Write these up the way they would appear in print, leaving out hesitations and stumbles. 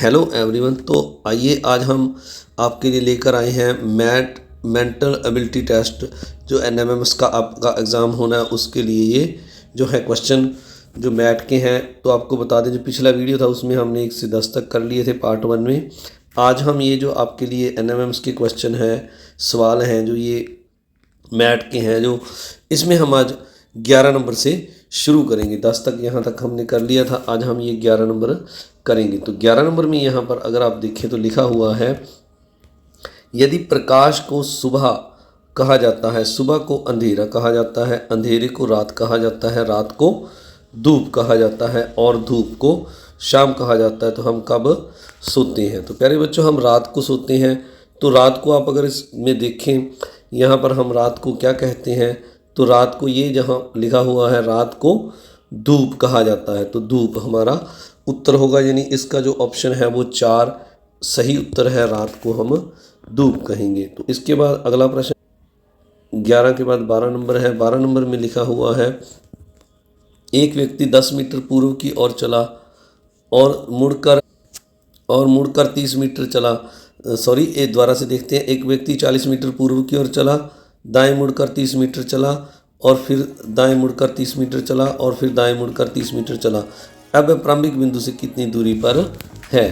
Hello everyone. तो आइए आज हम आपके लिए लेकर आए हैं मेंटल एबिलिटी टेस्ट जो एनएमएमएस का आपका एग्ज़ाम होना है उसके लिए। ये जो है क्वेश्चन जो मैट के हैं, तो आपको बता दें जो पिछला वीडियो था उसमें हमने 1 से 10 तक कर लिए थे पार्ट 1 में। आज हम ये जो आपके लिए एनएमएमएस के क्वेश्चन हैं, सवाल हैं जो ये मैट के हैं, जो इसमें हम आज 11 नंबर से शुरू करेंगे। 10 तक यहाँ तक हमने कर लिया था, आज हम ये 11 नंबर करेंगे। तो 11 नंबर में यहाँ पर अगर आप देखें तो लिखा हुआ है, यदि प्रकाश को सुबह कहा जाता है, सुबह को अंधेरा कहा जाता है, अंधेरे को रात कहा जाता है, रात को धूप कहा जाता है और धूप को शाम कहा जाता है, तो हम कब सोते हैं? तो प्यारे बच्चों, हम रात को सोते हैं। तो रात को आप अगर इसमें देखें, यहाँ पर हम रात को क्या कहते हैं? तो रात को ये जहाँ लिखा हुआ है, रात को धूप कहा जाता है, तो धूप हमारा उत्तर होगा। यानी इसका जो ऑप्शन है वो 4 सही उत्तर है, रात को हम धूप कहेंगे। तो इसके बाद अगला प्रश्न 11 के बाद 12 नंबर है। 12 नंबर में लिखा हुआ है, एक व्यक्ति 10 मीटर पूर्व की ओर चला और मुड़कर 30 मीटर चला। दोबारा से देखते हैं। एक व्यक्ति 40 मीटर पूर्व की ओर चला, दाएं मुड़कर 30 मीटर चला और फिर दाएं मुड़कर 30 मीटर चला और फिर दाएं मुड़कर 30 मीटर चला। अब प्रारंभिक बिंदु से कितनी दूरी पर है?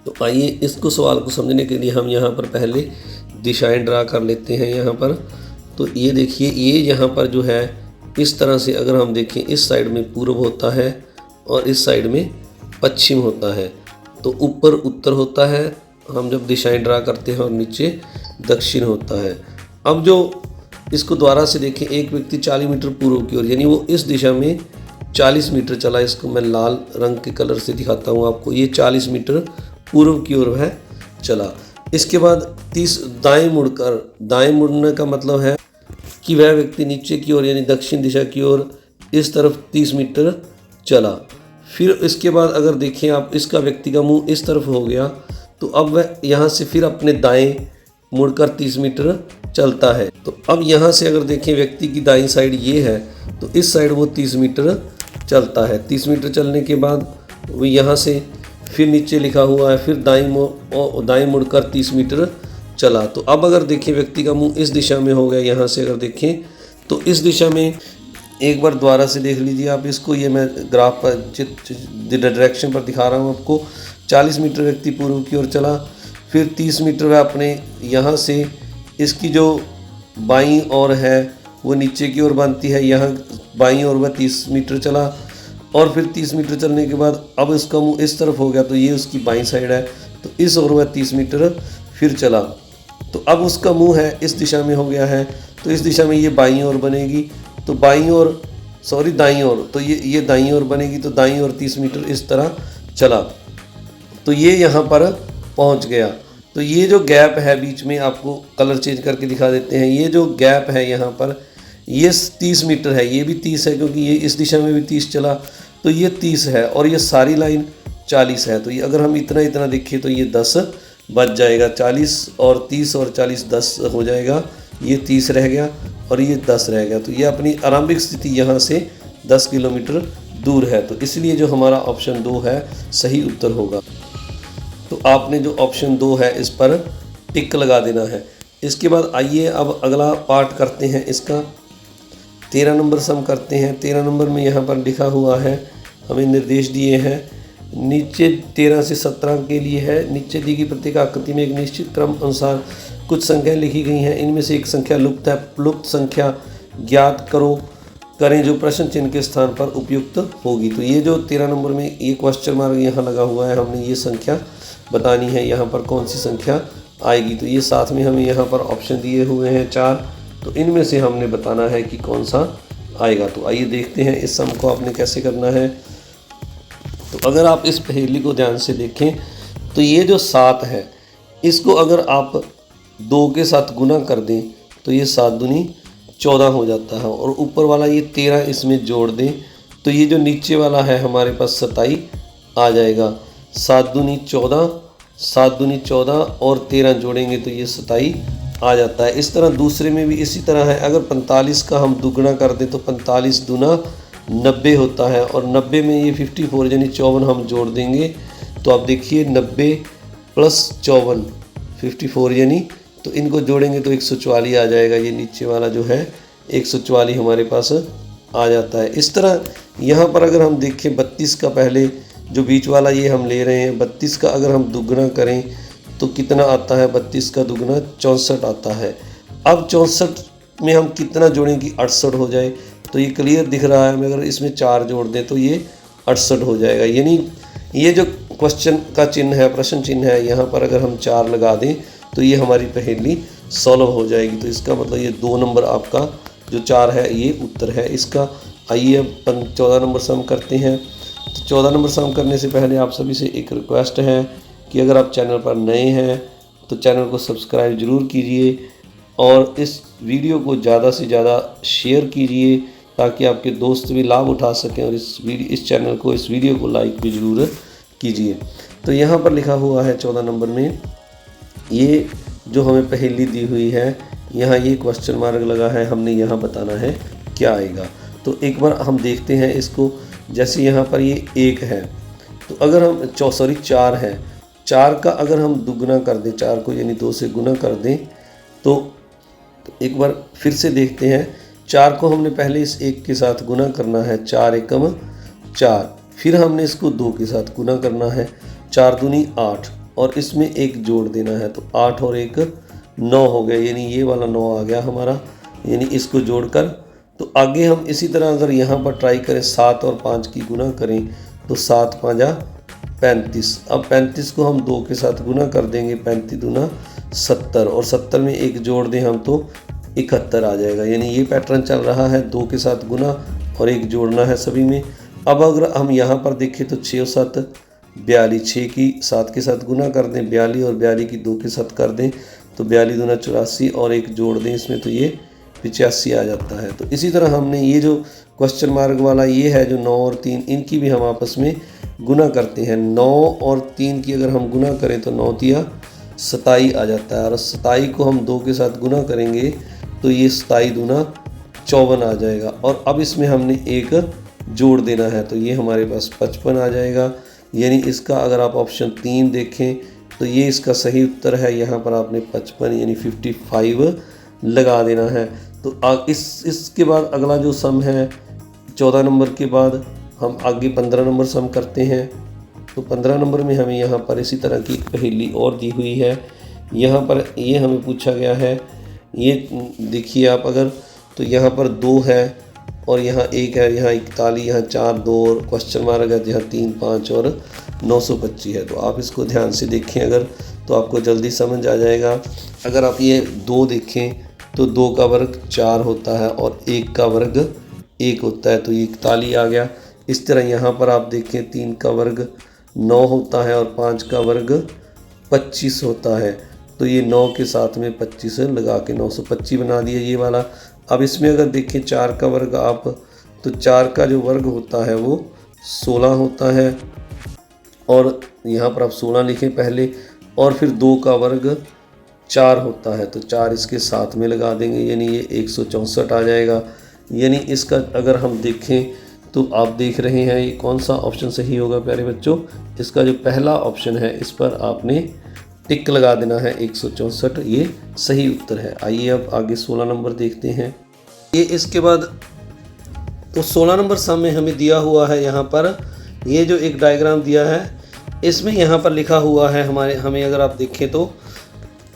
तो आइए इसको सवाल को समझने के लिए हम यहाँ पर पहले दिशाएं ड्रा कर लेते हैं। यहाँ पर तो ये देखिए, ये यहाँ पर जो है इस तरह से अगर हम देखें, इस साइड में पूर्व होता है और इस साइड में पश्चिम होता है। तो ऊपर उत्तर होता है हम जब दिशाएं ड्रा करते हैं और नीचे दक्षिण होता है। अब जो इसको दोबारा से देखें, एक व्यक्ति 40 मीटर पूर्व की ओर, यानी वो इस दिशा में 40 मीटर चला। इसको मैं लाल रंग के कलर से दिखाता हूँ आपको। ये 40 मीटर पूर्व की ओर है चला। इसके बाद 30 दाएं मुड़ने का मतलब है कि वह व्यक्ति नीचे की ओर यानी दक्षिण दिशा की ओर इस तरफ 30 मीटर चला। फिर इसके बाद अगर देखें आप, इसका व्यक्ति का मुंह इस तरफ हो गया, तो अब वह यहाँ से फिर अपने दाएं मुड़कर 30 मीटर चलता है। तो अब यहाँ से अगर देखें, व्यक्ति की दाईं साइड ये है, तो इस साइड वो 30 मीटर चलता है। 30 मीटर चलने के बाद वो यहाँ से फिर नीचे लिखा हुआ है, फिर दाएं मुड़कर 30 मीटर चला। तो अब अगर देखें, व्यक्ति का मुंह इस दिशा में हो गया। यहाँ से अगर देखें तो इस दिशा में एक बार दोबारा से देख लीजिए आप इसको। ये मैं ग्राफ पर डायरेक्शन पर दिखा रहा हूँ आपको। 40 मीटर व्यक्ति पूर्व की ओर चला, फिर 30 मीटर वह अपने यहाँ से इसकी जो बाईं ओर है वो नीचे की ओर बनती है, यहाँ बाईं ओर वह 30 मीटर चला और फिर 30 मीटर चलने के बाद अब इसका मुंह इस तरफ हो गया, तो ये उसकी बाईं साइड है, तो इस ओर वह 30 मीटर फिर चला। तो अब उसका मुंह है इस दिशा में हो गया है, तो इस दिशा में ये बाईं ओर बनेगी, तो दाईं ओर, तो ये दाईं ओर बनेगी, तो दाईं ओर 30 मीटर इस तरह चला। तो ये यहाँ पर पहुँच गया। तो ये जो गैप है बीच में, आपको कलर चेंज करके दिखा देते हैं। ये जो गैप है यहाँ पर, ये 30 मीटर है, ये भी 30 है क्योंकि ये इस दिशा में भी 30 चला, तो ये 30 है और ये सारी लाइन 40 है। तो ये अगर हम इतना देखें तो ये 10 बच जाएगा। 40 और 30 और 40 10 हो जाएगा, ये 30 रह गया और ये 10 रह गया। तो ये अपनी आरंभिक स्थिति यहाँ से 10 किलोमीटर दूर है। तो इसलिए जो हमारा ऑप्शन 2 है सही उत्तर होगा। तो आपने जो ऑप्शन 2 है इस पर टिक लगा देना है। इसके बाद आइए अब अगला पार्ट करते हैं इसका। 13 नंबर सम करते हैं। 13 नंबर में यहाँ पर लिखा हुआ है, हमें निर्देश दिए हैं नीचे 13 से 17 के लिए है। नीचे दी गई प्रत्येक आकृति में एक निश्चित क्रम अनुसार कुछ संख्याएं लिखी गई हैं। इनमें से एक संख्या लुप्त है। लुप्त संख्या ज्ञात करें जो प्रश्न चिन्ह के स्थान पर उपयुक्त होगी। तो ये जो 13 नंबर में ये क्वेश्चन मार्क यहाँ लगा हुआ है, हमने ये संख्या बतानी है यहाँ पर कौन सी संख्या आएगी। तो ये साथ में हमें यहाँ पर ऑप्शन दिए हुए हैं 4, तो इनमें से हमने बताना है कि कौन सा आएगा। तो आइए देखते हैं इस सम को आपने कैसे करना है। तो अगर आप इस पहेली को ध्यान से देखें तो ये जो 7 है, इसको अगर आप 2 के साथ गुना कर दें तो ये 7 दूनी 14 हो जाता है और ऊपर वाला ये 13 इसमें जोड़ दें तो ये जो नीचे वाला है हमारे पास 27 आ जाएगा। 7 दूनी 14 और 13 जोड़ेंगे तो ये 27 आ जाता है। इस तरह दूसरे में भी इसी तरह है। अगर 45 का हम दुगना कर दें तो 45 दूना 90 होता है और 90 में ये 54 यानी 54 हम जोड़ देंगे तो आप देखिए 90 प्लस 54 54 यानी, तो इनको जोड़ेंगे तो 144 आ जाएगा। ये नीचे वाला जो है 144 हमारे पास आ जाता है। इस तरह यहाँ पर अगर हम देखें 32 का पहले जो बीच वाला ये हम ले रहे हैं, 32 का अगर हम दुगना करें तो कितना आता है, 32 का दुगना 64 आता है। अब 64 में हम कितना जोड़ें कि 68 हो जाए, तो ये क्लियर दिख रहा है। अगर इसमें 4 जोड़ दें तो ये 68 हो जाएगा। यानी ये जो क्वेश्चन का चिन्ह है, प्रश्न चिन्ह है, यहाँ पर अगर हम 4 लगा दें तो ये हमारी पहेली सॉल्व हो जाएगी। तो इसका मतलब ये 2 नंबर आपका जो 4 है ये उत्तर है इसका। आइए अब 14 नंबर सम करते हैं। तो 14 नंबर सम करने से पहले आप सभी से एक रिक्वेस्ट है कि अगर आप चैनल पर नए हैं तो चैनल को सब्सक्राइब ज़रूर कीजिए और इस वीडियो को ज़्यादा से ज़्यादा शेयर कीजिए ताकि आपके दोस्त भी लाभ उठा सकें, और इस चैनल को, इस वीडियो को लाइक भी ज़रूर कीजिए। तो यहाँ पर लिखा हुआ है 14 नंबर में, ये जो हमें पहेली दी हुई है, यहाँ ये क्वेश्चन मार्क लगा है, हमने यहाँ बताना है क्या आएगा। तो एक बार हम देखते हैं इसको। जैसे यहाँ पर ये 1 है, तो अगर हम 4 है, 4 का अगर हम दुगना कर दें, 4 को यानी 2 से गुना कर दें, तो एक बार फिर से देखते हैं। 4 को हमने पहले इस 1 के साथ गुना करना है, 4 एकम 4, फिर हमने इसको 2 के साथ गुना करना है, 4 दूनी 8, और इसमें 1 जोड़ देना है, तो 8 और 1 9 हो गया, यानी ये वाला 9 आ गया हमारा। यानी इसको जोड़कर तो आगे हम इसी तरह अगर यहाँ पर ट्राई करें, 7 और 5 की गुना करें तो 7 5 35। अब 35 को हम 2 के साथ गुना कर देंगे, 35 दूना 70, और 70 में 1 जोड़ दें हम तो 71 आ जाएगा। यानी ये पैटर्न चल रहा है, 2 के साथ गुना और 1 जोड़ना है सभी में। अब अगर हम यहाँ पर देखें तो 6 और 7 42, 6 की 7 के साथ गुना कर दें 42, और 42 की 2 के साथ कर दें तो 42 दूना 84, और 1 जोड़ दें इसमें तो ये 85 आ जाता है। तो इसी तरह हमने ये जो क्वेश्चन मार्क वाला ये है जो 9 और 3, इनकी भी हम आपस में गुना करते हैं। 9 और 3 की अगर हम गुना करें तो 9 तिया 27 आ जाता है, और 27 को हम 2 के साथ गुना करेंगे तो ये 27 दूना 54 आ जाएगा। और अब इसमें हमने 1 जोड़ देना है तो ये हमारे पास 55 आ जाएगा। यानी इसका अगर आप ऑप्शन 3 देखें तो ये इसका सही उत्तर है। यहाँ पर आपने 55 यानी 55 लगा देना है। तो इसके बाद अगला जो सम है 14 नंबर के बाद हम आगे 15 नंबर सम करते हैं। तो 15 नंबर में हमें यहाँ पर इसी तरह की पहेली और दी हुई है। यहाँ पर ये हमें पूछा गया है, ये देखिए आप अगर, तो यहाँ पर 2 है और यहाँ 1 है, यहाँ 41, यहाँ 4 2 और क्वेश्चन मार्क है, यहाँ 3 5 और 925 है। तो आप इसको ध्यान से देखें अगर, तो आपको जल्दी समझ आ जाएगा। अगर आप ये 2 देखें तो 2 का वर्ग 4 होता है और 1 का वर्ग 1 होता है, तो ये 41 आ गया। इस तरह यहाँ पर आप देखें 3 का वर्ग 9 होता है और 5 का वर्ग 25 होता है, तो ये 9 के साथ में 25 लगा के 925 बना दिया ये वाला। अब इसमें अगर देखें 4 का वर्ग आप, तो 4 का जो वर्ग होता है वो 16 होता है, और यहाँ पर आप 16 लिखें पहले, और फिर 2 का वर्ग 4 होता है, तो 4 इसके साथ में लगा देंगे, यानी ये 164 आ जाएगा। यानी इसका अगर हम देखें तो आप देख रहे हैं ये कौन सा ऑप्शन सही होगा प्यारे बच्चों। इसका जो पहला ऑप्शन है इस पर आपने टिक लगा देना है, 164 ये सही उत्तर है। आइए अब आगे 16 नंबर देखते हैं। ये इसके बाद तो 16 नंबर सम में हमें दिया हुआ है, यहाँ पर ये जो एक डायग्राम दिया है इसमें यहाँ पर लिखा हुआ है हमें अगर आप देखें तो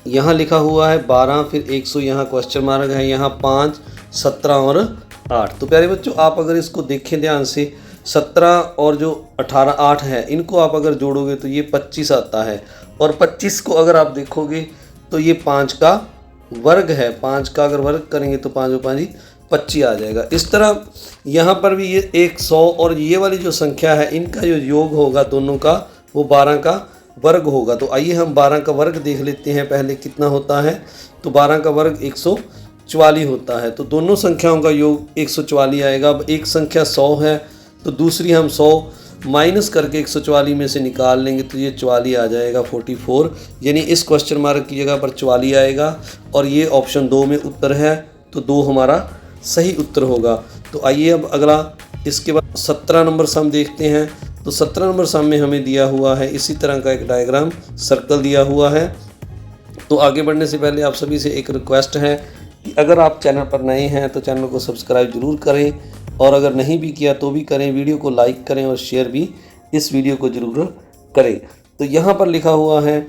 यहाँ लिखा हुआ है 12, फिर 100, यहाँ क्वेश्चन मार्क है, यहाँ 5 17 और 8। तो प्यारे बच्चों आप अगर इसको देखें ध्यान से, 17 और जो 18 8 है, इनको आप अगर जोड़ोगे तो ये 25 आता है, और 25 को अगर आप देखोगे तो ये 5 का वर्ग है। 5 का अगर वर्ग करेंगे तो 5 और 5 25 आ जाएगा। इस तरह यहाँ पर भी ये 100 और ये वाली जो संख्या है इनका जो योग होगा दोनों का वो 12 का वर्ग होगा। तो आइए हम 12 का वर्ग देख लेते हैं पहले कितना होता है। तो 12 का वर्ग 144 होता है, तो दोनों संख्याओं का योग 144 आएगा। अब एक संख्या 100 है तो दूसरी हम 100 माइनस करके 144 में से निकाल लेंगे तो ये 44 आ जाएगा 44, यानी इस क्वेश्चन मार्क की जगह पर 44 आएगा, और ये ऑप्शन 2 में उत्तर है, तो 2 हमारा सही उत्तर होगा। तो आइए अब अगला इसके बाद 17 नंबर सम देखते हैं। तो 17 नंबर सम में हमें दिया हुआ है इसी तरह का एक डायग्राम सर्कल दिया हुआ है। तो आगे बढ़ने से पहले आप सभी से एक रिक्वेस्ट है कि अगर आप चैनल पर नए हैं तो चैनल को सब्सक्राइब जरूर करें, और अगर नहीं भी किया तो भी करें, वीडियो को लाइक करें और शेयर भी इस वीडियो को ज़रूर करें। तो यहाँ पर लिखा हुआ है,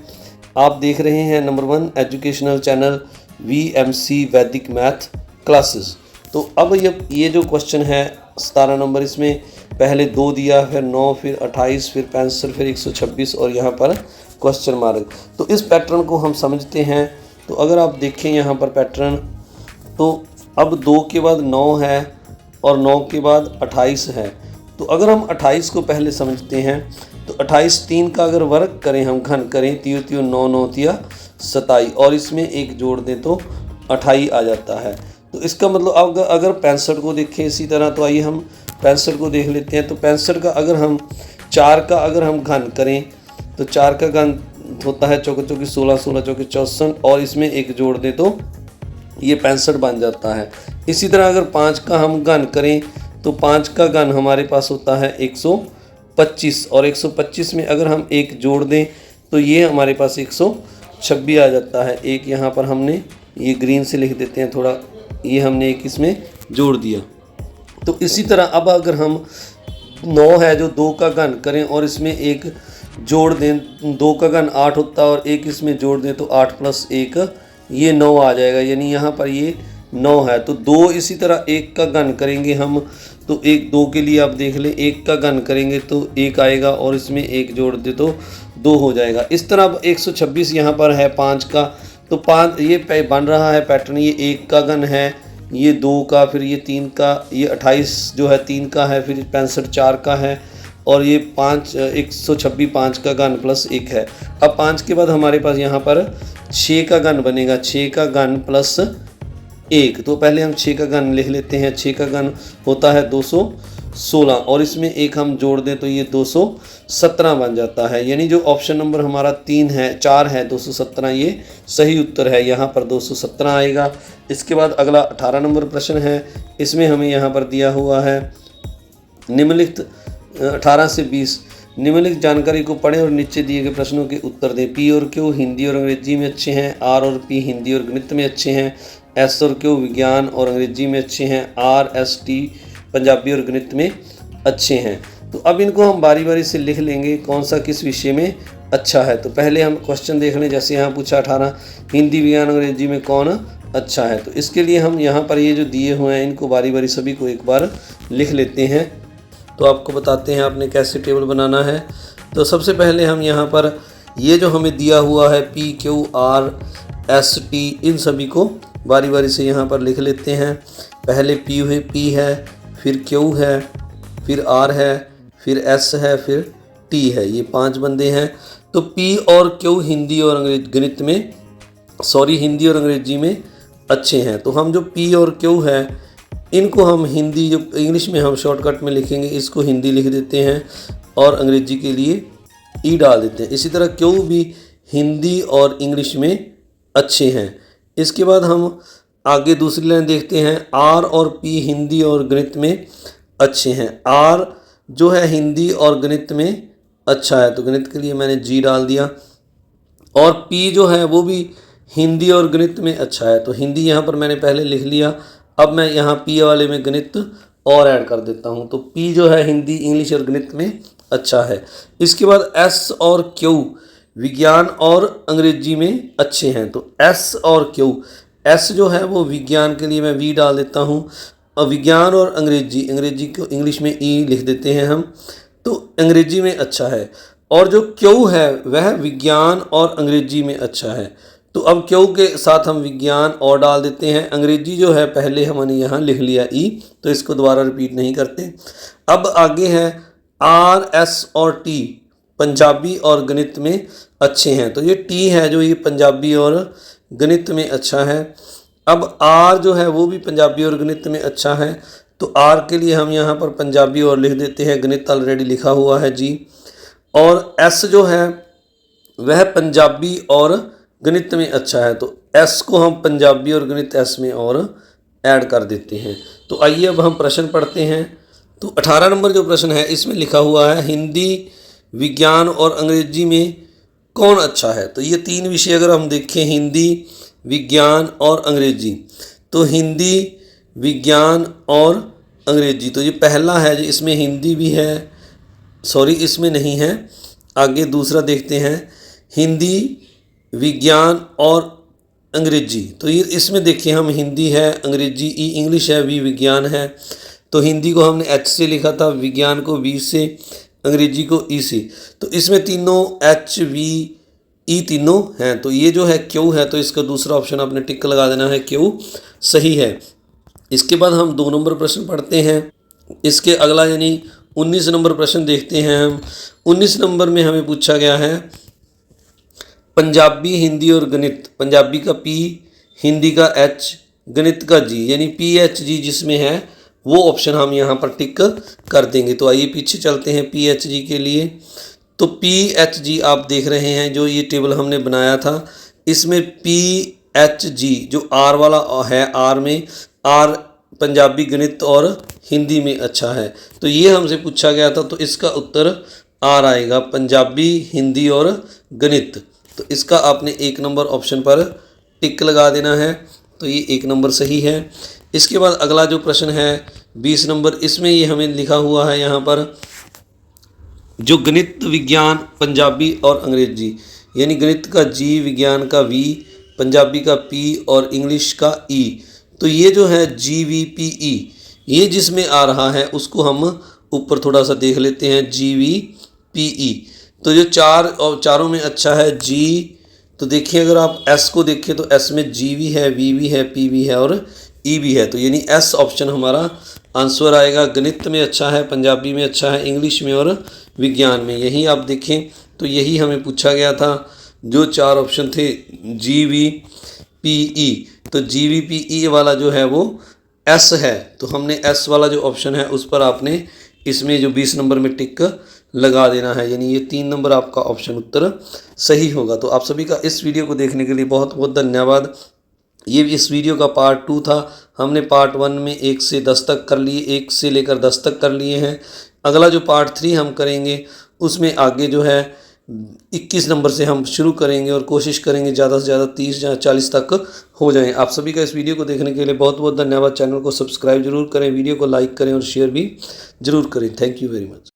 आप देख रहे हैं नंबर 1 एजुकेशनल चैनल VMC वैदिक मैथ क्लासेस। तो अब ये जो क्वेश्चन है 17 नंबर, इसमें पहले 2 दिया, फिर 9, फिर 28, फिर 65, फिर 126 और यहाँ पर क्वेश्चन मार्क। तो इस पैटर्न को हम समझते हैं। तो अगर आप देखें यहाँ पर पैटर्न, तो अब 2 के बाद 9 है और 9 के बाद 28 है। तो अगर हम 28 को पहले समझते हैं तो 28 3 का अगर वर्ग करें, हम घन करें, 3 3 9 9 तिया 27 और इसमें 1 जोड़ दें तो 28 आ जाता है। तो इसका मतलब अगर 65 को देखें इसी तरह, तो आइए हम 65 को देख लेते हैं। तो 65 का अगर हम 4 का अगर हम घन करें तो 4 का घन होता है चौके चौके 16, 16 चौके 64 और इसमें 1 जोड़ दें तो ये 65 बन जाता है। इसी तरह अगर 5 का हम घन करें तो 5 का घन हमारे पास होता है 125 और 125 में अगर हम 1 जोड़ दें तो ये हमारे पास 126 आ जाता है। एक यहाँ पर हमने ये ग्रीन से लिख देते हैं थोड़ा, ये हमने एक इसमें जोड़ दिया। तो इसी तरह अब अगर हम 9 है जो 2 का घन करें और इसमें 1 जोड़ दें, 2 का घन 8 होता है और 1 इसमें जोड़ दें तो 8 + 1 ये 9 आ जाएगा, यानी यहाँ पर ये 9 है। तो 2 इसी तरह 1 का घन करेंगे हम, तो 1 2 के लिए आप देख लें, 1 का घन करेंगे तो 1 आएगा और इसमें 1 जोड़ दे तो 2 हो जाएगा। इस तरह अब 126 यहाँ पर है 5 का, तो 5 ये बन रहा है पैटर्न, ये 1 का घन है, ये 2 का, फिर ये 3 का, ये 28 जो है 3 का है, फिर 65 4 का है और ये 126 5 का घन + 1 है। अब 5 के बाद हमारे पास यहाँ पर 6 का घन बनेगा, 6 का घन + 1। तो पहले हम 6 का घन लिख लेते हैं। 6 का घन होता है 216 और इसमें 1 हम जोड़ दें तो ये 217 बन जाता है, यानी जो ऑप्शन नंबर हमारा 4 है 217 ये सही उत्तर है, यहाँ पर 217 आएगा। इसके बाद अगला 18 नंबर प्रश्न है, इसमें हमें यहाँ पर दिया हुआ है निम्नलिखित 18 से 20 निम्नलिखित जानकारी को पढ़ें और नीचे दिए गए प्रश्नों के उत्तर दें। P और Q हिंदी और अंग्रेजी में अच्छे हैं, R और P हिंदी और गणित में अच्छे हैं, S और Q विज्ञान और अंग्रेजी में अच्छे हैं, R S T पंजाबी और गणित में अच्छे हैं। तो अब इनको हम बारी बारी से लिख लेंगे कौन सा किस विषय में अच्छा है। तो पहले हम क्वेश्चन देख लें, जैसे यहाँ पूछा 18 हिंदी विज्ञान अंग्रेजी में कौन अच्छा है। तो इसके लिए हम यहाँ पर ये जो दिए हुए हैं इनको बारी बारी सभी को एक बार लिख लेते हैं। तो आपको बताते हैं आपने कैसे टेबल बनाना है। तो सबसे पहले हम यहाँ पर ये जो हमें दिया हुआ है P Q R S T, इन सभी को बारी बारी से यहाँ पर लिख लेते हैं। पहले P है, फिर Q है, फिर R है, फिर S है, फिर T है, ये 5 बंदे हैं। तो P और Q हिंदी और हिंदी और अंग्रेजी में अच्छे हैं। तो हम जो P और Q है इनको हम हिंदी, जो इंग्लिश में हम शॉर्टकट में लिखेंगे इसको हिंदी लिख देते हैं और अंग्रेजी के लिए ई डाल देते हैं। इसी तरह Q भी हिंदी और इंग्लिश में अच्छे हैं। इसके बाद हम आगे दूसरी लाइन देखते हैं, R और P हिंदी और गणित में अच्छे हैं। R जो है हिंदी और गणित में अच्छा है, तो गणित के लिए मैंने G डाल दिया, और P जो है वो भी हिंदी और गणित में अच्छा है, तो हिंदी यहाँ पर मैंने पहले लिख लिया। अब मैं यहाँ P वाले में गणित और ऐड कर देता हूँ, तो P जो है हिंदी इंग्लिश और गणित में अच्छा है। इसके बाद S और Q विज्ञान और अंग्रेजी में अच्छे हैं, तो S और Q, S जो है वो विज्ञान के लिए मैं V डाल देता हूँ, और विज्ञान और अंग्रेजी को इंग्लिश में E लिख देते हैं हम, तो अंग्रेजी में अच्छा है। और जो Q है वह विज्ञान और अंग्रेजी में अच्छा है, तो अब Q के साथ हम विज्ञान और डाल देते हैं। अंग्रेजी जो है पहले हमने यहाँ लिख लिया E, तो इसको दोबारा रिपीट नहीं करते। अब आगे है R S और T पंजाबी और गणित में अच्छे हैं, तो ये T है जो ये पंजाबी और गणित में अच्छा है। अब R जो है वो भी पंजाबी और गणित में अच्छा है, तो R के लिए हम यहाँ पर पंजाबी और लिख देते हैं, गणित ऑलरेडी लिखा हुआ है जी। और S जो है वह पंजाबी और गणित में अच्छा है, तो S को हम पंजाबी और गणित S में और ऐड कर देते हैं। तो आइए अब हम प्रश्न पढ़ते हैं। तो 18 नंबर जो प्रश्न है इसमें लिखा हुआ है हिंदी, विज्ञान और अंग्रेजी में कौन अच्छा है। तो ये 3 विषय अगर हम देखें, हिंदी, विज्ञान और अंग्रेजी, तो हिंदी, विज्ञान और अंग्रेजी, तो ये पहला है, इसमें हिंदी भी है, सॉरी इसमें नहीं है, आगे दूसरा देखते हैं, हिंदी, विज्ञान और अंग्रेजी। तो ये इसमें देखिए हम हिंदी है, अंग्रेजी ई इंग्लिश है, वी विज्ञान है। तो हिंदी को हमने एच से लिखा था, विज्ञान को वी से, अंग्रेजी को ई से। तो इसमें तीनों एच वी ई तीनों हैं। तो ये जो है क्यू है, तो इसका दूसरा ऑप्शन आपने टिक लगा देना है, क्यू सही है। इसके बाद हम 2 नंबर प्रश्न पढ़ते हैं। इसके अगला यानी 19 नंबर प्रश्न देखते हैं हम। 19 नंबर में हमें पूछा गया है पंजाबी, हिंदी और गणित। पंजाबी का पी, हिंदी का एच, गणित का जी, यानी पी एच जी जिसमें है वो ऑप्शन हम यहाँ पर टिक कर देंगे। तो आइए पीछे चलते हैं पी एच जी के लिए। तो पी एच जी आप देख रहे हैं, जो ये टेबल हमने बनाया था, इसमें पी एच जी जो आर वाला है, आर में आर पंजाबी, गणित और हिंदी में अच्छा है। तो ये हमसे पूछा गया था, तो इसका उत्तर आर आएगा, पंजाबी, हिंदी और गणित। तो इसका आपने 1 नंबर ऑप्शन पर टिक लगा देना है। तो ये 1 नंबर सही है। इसके बाद अगला जो प्रश्न है 20 नंबर, इसमें ये हमें लिखा हुआ है यहाँ पर जो गणित, विज्ञान, पंजाबी और अंग्रेजी, यानी गणित का जी, विज्ञान का वी, पंजाबी का पी और इंग्लिश का ई। तो ये जो है जी वी पी ई, ये जिसमें आ रहा है उसको हम ऊपर थोड़ा सा देख लेते हैं, जी वी पी ई। तो जो चारों में अच्छा है जी। तो देखिए अगर आप एस को देखें तो एस में जी भी है, वी भी है, पी भी है और ई भी है। तो यानी एस ऑप्शन हमारा आंसर आएगा। गणित में अच्छा है, पंजाबी में अच्छा है, इंग्लिश में और विज्ञान में। यही आप देखें तो यही हमें पूछा गया था। जो 4 ऑप्शन थे जी वी पी ई, तो जी वी पी ई वाला जो है वो एस है। तो हमने एस वाला जो ऑप्शन है उस पर आपने इसमें जो 20 नंबर में टिक लगा देना है, यानी ये 3 नंबर आपका ऑप्शन उत्तर सही होगा। तो आप सभी का इस वीडियो को देखने के लिए बहुत बहुत धन्यवाद। ये इस वीडियो का पार्ट 2 था। हमने पार्ट 1 में 1 से 10 तक कर लिए, 1 से लेकर 10 तक कर लिए हैं। अगला जो पार्ट 3 हम करेंगे उसमें आगे जो है 21 नंबर से हम शुरू करेंगे और कोशिश करेंगे ज़्यादा से ज़्यादा 30 या 40 तक हो जाएं। आप सभी का इस वीडियो को देखने के लिए बहुत बहुत धन्यवाद। चैनल को सब्सक्राइब जरूर करें, वीडियो को लाइक करें और शेयर भी ज़रूर करें। Thank you very much.